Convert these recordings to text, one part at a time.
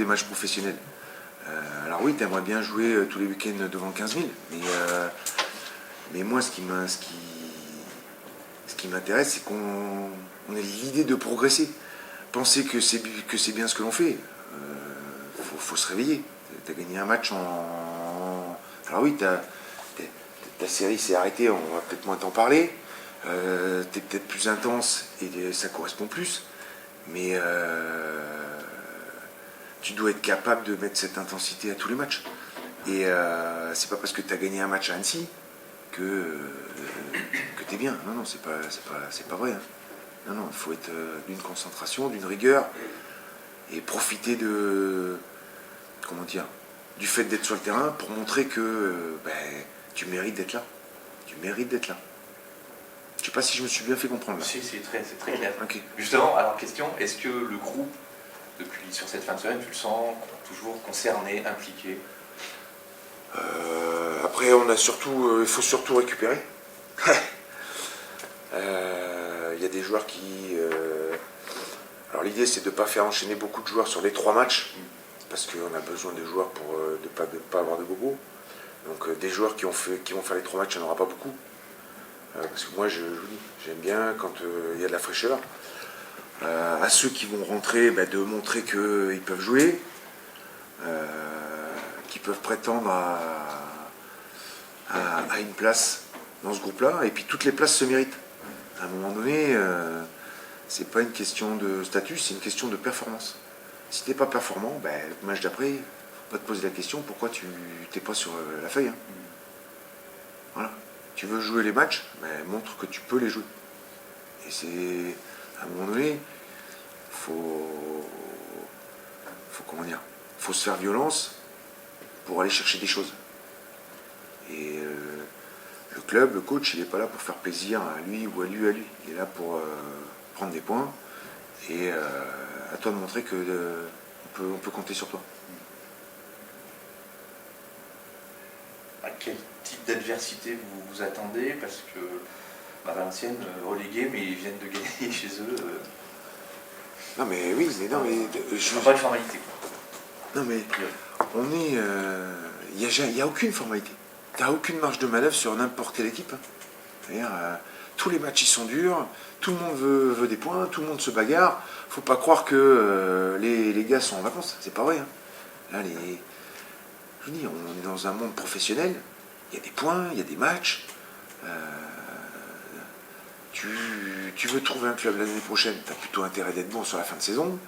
des matchs professionnels. Alors oui, tu aimerais bien jouer tous les week-ends devant 15 000, mais moi, ce qui m'intéresse, c'est qu'on ait l'idée de progresser. Penser que c'est bien ce que l'on fait, faut se réveiller. Tu as gagné un match Alors oui, ta série s'est arrêtée, on va peut-être moins t'en parler. T'es peut-être plus intense et ça correspond plus, mais tu dois être capable de mettre cette intensité à tous les matchs. Et c'est pas parce que tu as gagné un match à Annecy que t'es bien. Non, non, c'est pas vrai. Hein. Non, non, il faut être d'une concentration, d'une rigueur et profiter du fait d'être sur le terrain pour montrer que tu mérites d'être là. Tu mérites d'être là. Je sais pas si je me suis bien fait comprendre là. Si, c'est très clair. Okay. Justement, alors question, est-ce que le groupe, sur cette fin de semaine, tu le sens toujours concerné, impliqué? Après, il faut surtout récupérer. Il y a des joueurs qui... alors l'idée, c'est de ne pas faire enchaîner beaucoup de joueurs sur les 3 matchs, parce qu'on a besoin de joueurs pour ne pas avoir de bobos. Donc des joueurs qui vont faire les 3 matchs, il n'y en aura pas beaucoup. Parce que moi, j'aime bien quand il y a de la fraîcheur. À ceux qui vont rentrer, de montrer qu'ils peuvent jouer, qu'ils peuvent prétendre à une place dans ce groupe-là. Et puis toutes les places se méritent. À un moment donné, c'est pas une question de statut, c'est une question de performance. Si t'es pas performant, le match d'après, faut pas te poser la question pourquoi tu t'es pas sur la feuille. Hein. Voilà. Tu veux jouer les matchs, montre que tu peux les jouer. Et c'est à un moment donné, faut se faire violence pour aller chercher des choses. Et le club, le coach, il n'est pas là pour faire plaisir à lui ou à lui. Il est là pour prendre des points et à toi de montrer que on peut compter sur toi. À quel type d'adversité vous attendez? Parce que Valenciennes, relégués, mais ils viennent de gagner chez eux. Non mais oui, mais non mais... pas une formalité. Non mais on est... Il n'y a aucune formalité. Tu n'as aucune marge de manœuvre sur n'importe quelle équipe. C'est-à-dire, tous les matchs ils sont durs, tout le monde veut des points, tout le monde se bagarre. Faut pas croire que les gars sont en vacances, c'est pas vrai. Hein. Là, je dis, on est dans un monde professionnel, il y a des points, il y a des matchs. Tu veux trouver un club l'année prochaine, tu as plutôt intérêt d'être bon sur la fin de saison.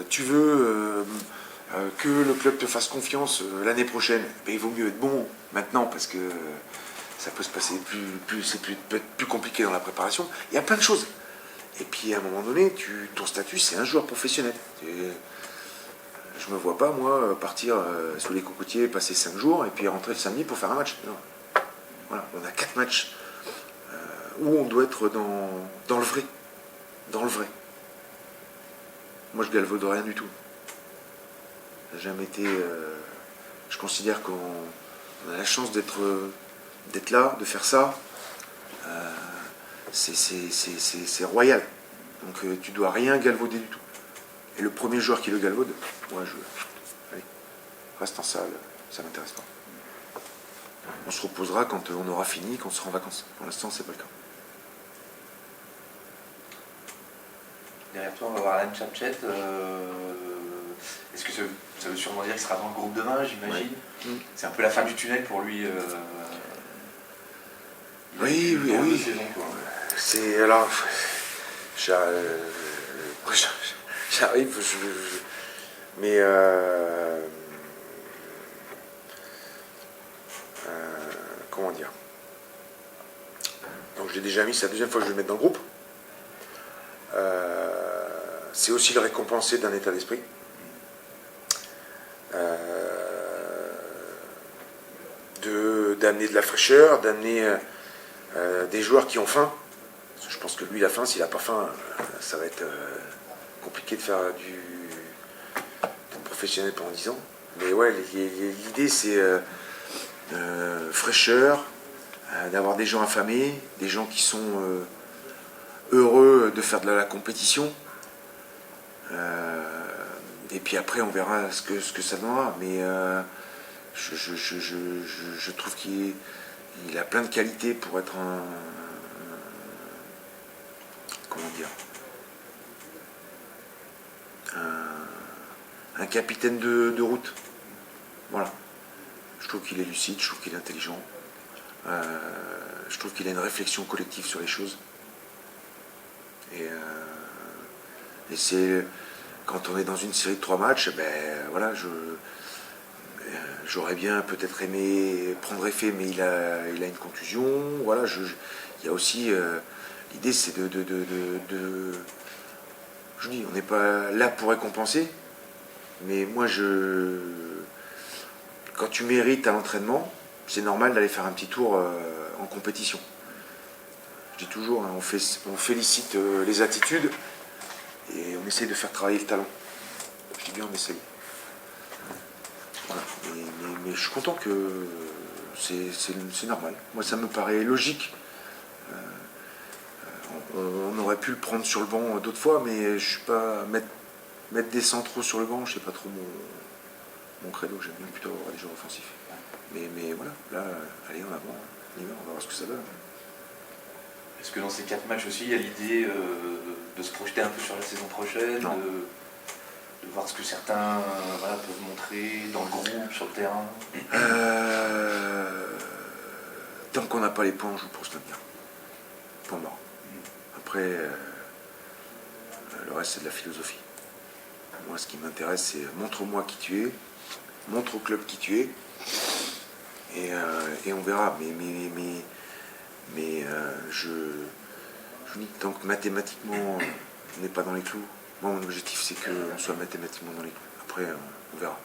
Tu veux que le club te fasse confiance l'année prochaine, il vaut mieux être bon maintenant parce que ça peut se passer peut être plus compliqué dans la préparation. Il y a plein de choses. Et puis à un moment donné, ton statut c'est un joueur professionnel. Je me vois pas moi partir sous les cocotiers, passer 5 jours et puis rentrer le samedi pour faire un match. Non. Voilà, on a 4 matchs où on doit être dans le vrai. Dans le vrai. Moi je galvaude rien du tout. J'ai jamais été. Je considère qu'on a la chance d'être là, de faire ça. C'est royal. Donc tu dois rien galvauder du tout. Et le premier joueur qui le galvaude, moi allez, reste en salle, ça m'intéresse pas. On se reposera quand on aura fini, quand on sera en vacances. Pour l'instant, c'est pas le cas. Derrière toi, on va voir Alan Chapchet. Est-ce que ça veut sûrement dire qu'il sera dans le groupe demain, j'imagine? Ouais. C'est un peu la fin du tunnel pour lui. Oui. Saison, c'est alors. J'arrive, mais comment dire? Donc je l'ai déjà mis, c'est la deuxième fois que je vais le mettre dans le groupe. C'est aussi le récompenser d'un état d'esprit. D'amener de la fraîcheur, d'amener des joueurs qui ont faim. Parce que je pense que lui, il a faim. S'il n'a pas faim, ça va être compliqué de faire du professionnel pendant 10 ans. Mais ouais, l'idée, c'est fraîcheur, d'avoir des gens affamés, des gens qui sont heureux de faire de la compétition, Et puis après, on verra ce que ça donnera. Mais je trouve qu'il a plein de qualités pour être comment dire, un capitaine de route. Voilà. Je trouve qu'il est lucide, je trouve qu'il est intelligent. Je trouve qu'il a une réflexion collective sur les choses. Et c'est quand on est dans une série de 3 matchs, voilà, j'aurais bien peut-être aimé prendre effet, mais il a une contusion. Voilà, il y a aussi l'idée, c'est je dis, on n'est pas là pour récompenser, mais moi quand tu mérites à l'entraînement, c'est normal d'aller faire un petit tour en compétition. Je dis toujours, hein, on félicite les attitudes et on essaye de faire travailler le talent. Je dis bien, on essaye. Voilà. Mais je suis content que c'est normal. Moi, ça me paraît logique. On aurait pu le prendre sur le banc d'autres fois, mais je suis pas mettre des centraux sur le banc, je sais pas trop mon credo. J'aime bien plutôt avoir des joueurs offensifs. Mais voilà, là, allez, en avant, on y va, on va voir ce que ça donne. Est-ce que dans ces 4 matchs aussi, il y a l'idée de se projeter un peu sur la saison prochaine, de voir ce que certains peuvent montrer dans le groupe, sur le terrain? Tant qu'on n'a pas les points, on joue pour se maintenir. Point mort. Après, le reste, c'est de la philosophie. Moi, ce qui m'intéresse, c'est montre-moi qui tu es, montre au club qui tu es, et on verra. Mais je dis que tant que mathématiquement on n'est pas dans les clous, moi mon objectif c'est qu'on soit mathématiquement dans les clous. Après on verra.